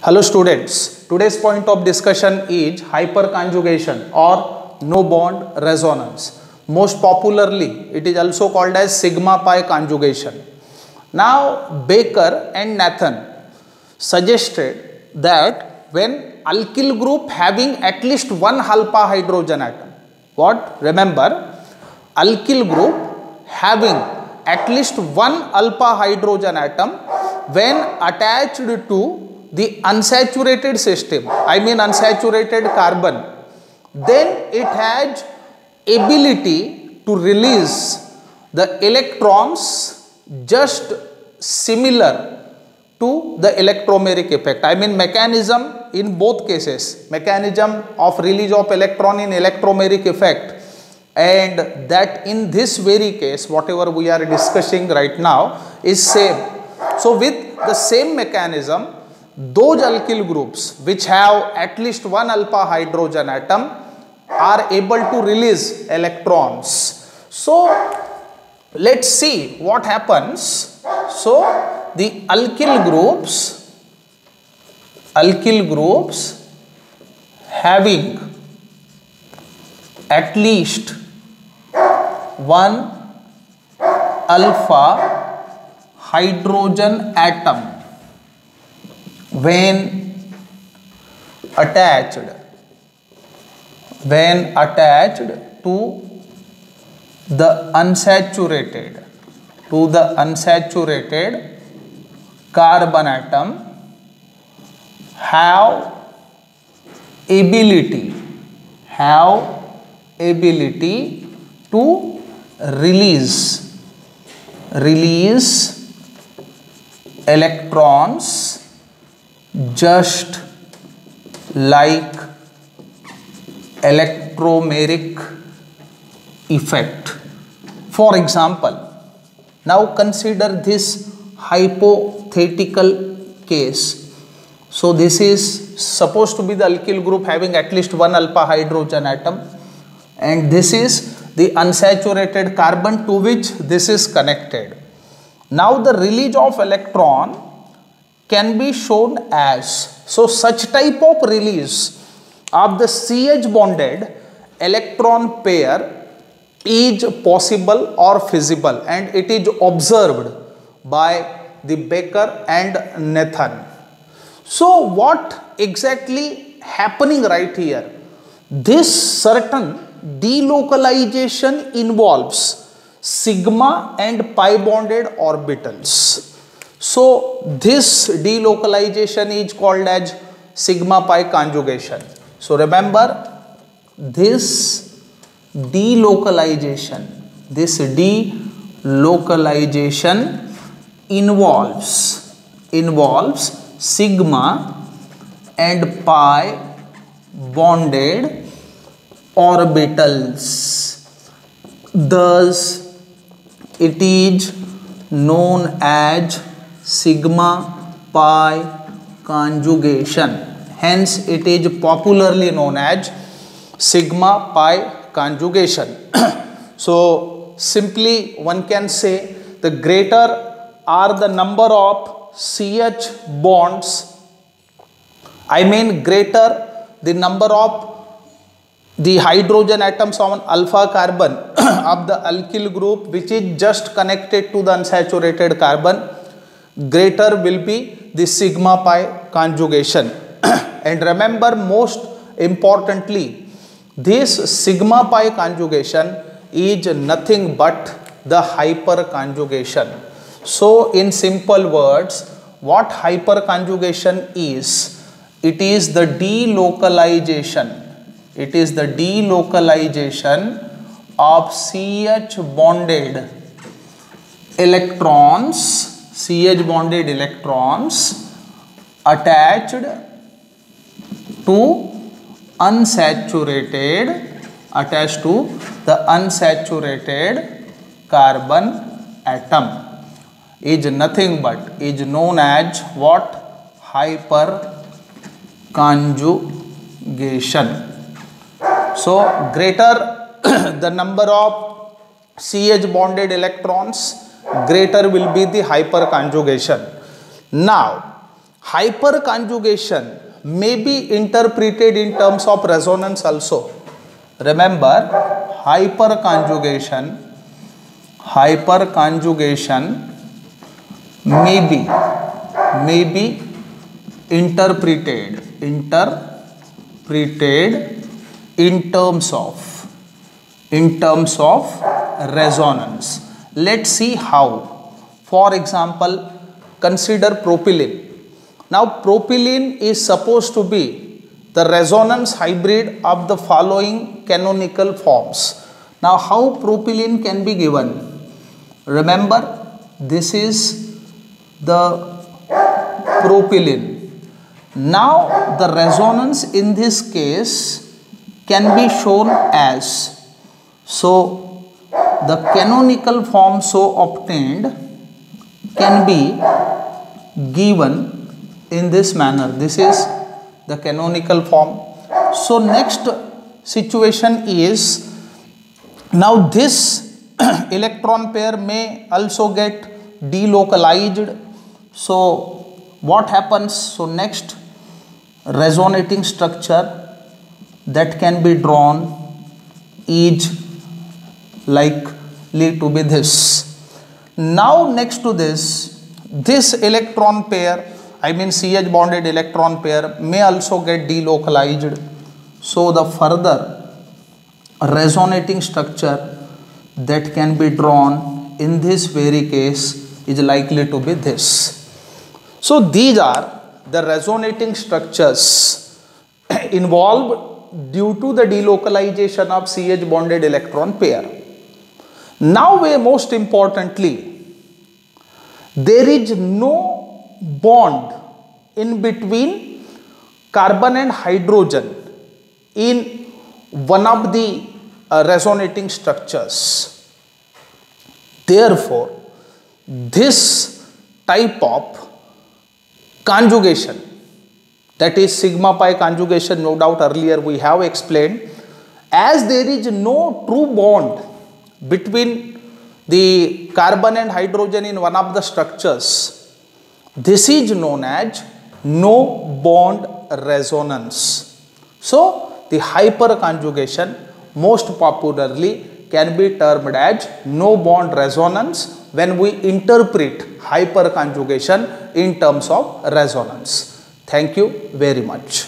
Hello students, today's point of discussion is hyperconjugation or no bond resonance. Most popularly, it is also called as sigma pi conjugation. Now, Baker and Nathan suggested that when alkyl group having at least one alpha hydrogen atom, what? Remember, alkyl group having at least one alpha hydrogen atom when attached to the unsaturated system, I mean unsaturated carbon, then it has ability to release the electrons just similar to the electromeric effect. I mean mechanism in both cases, mechanism of release of electron in electromeric effect, and that in this very case whatever we are discussing right now is same. So with the same mechanism, those alkyl groups which have at least one alpha hydrogen atom are able to release electrons. So let's see what happens. So the alkyl groups having at least one alpha hydrogen atom when attached to the unsaturated carbon atom have ability to release electrons just like electromeric effect. For example, now consider this hypothetical case. So this is supposed to be the alkyl group having at least one alpha hydrogen atom, and this is the unsaturated carbon to which this is connected. Now the release of electron can be shown as, so such type of release of the CH bonded electron pair is possible or feasible, and it is observed by the Baker and Nathan. So what exactly happening right here? This certain delocalization involves sigma and pi bonded orbitals. So this delocalization is called as sigma pi conjugation. So remember, this delocalization involves sigma and pi bonded orbitals. Thus it is known as sigma pi conjugation. Hence it is popularly known as sigma pi conjugation. So simply one can say the greater are the number of CH bonds, I mean greater the number of the hydrogen atoms on alpha carbon of the alkyl group which is just connected to the unsaturated carbon, greater will be the sigma pi conjugation. And remember, most importantly, this sigma pi conjugation is nothing but the hyperconjugation. So in simple words, what hyperconjugation is? It is the delocalization of CH bonded electrons attached to the unsaturated carbon atom is nothing but is known as what? Hyperconjugation. So greater the number of CH bonded electrons, greater will be the hyperconjugation. Now hyperconjugation may be interpreted in terms of resonance also. Remember, hyperconjugation may be interpreted in terms of resonance. Let's see how. For example, consider propylene. Now propylene is supposed to be the resonance hybrid of the following canonical forms. Now how propylene can be given? Remember, this is the propylene. Now the resonance in this case can be shown as, so the canonical form so obtained can be given in this manner. This is the canonical form. So next situation is, now this electron pair may also get delocalized. So what happens? So next resonating structure that can be drawn is likely to be this. Now next to this electron pair, I mean CH bonded electron pair, may also get delocalized. So the further resonating structure that can be drawn in this very case is likely to be this. So these are the resonating structures involved due to the delocalization of CH bonded electron pair. Now most importantly, there is no bond in between carbon and hydrogen in one of the resonating structures. Therefore, this type of conjugation, that is sigma pi conjugation, no doubt earlier we have explained, as there is no true bond between the carbon and hydrogen in one of the structures, this is known as no bond resonance. So the hyperconjugation most popularly can be termed as no bond resonance when we interpret hyperconjugation in terms of resonance. Thank you very much.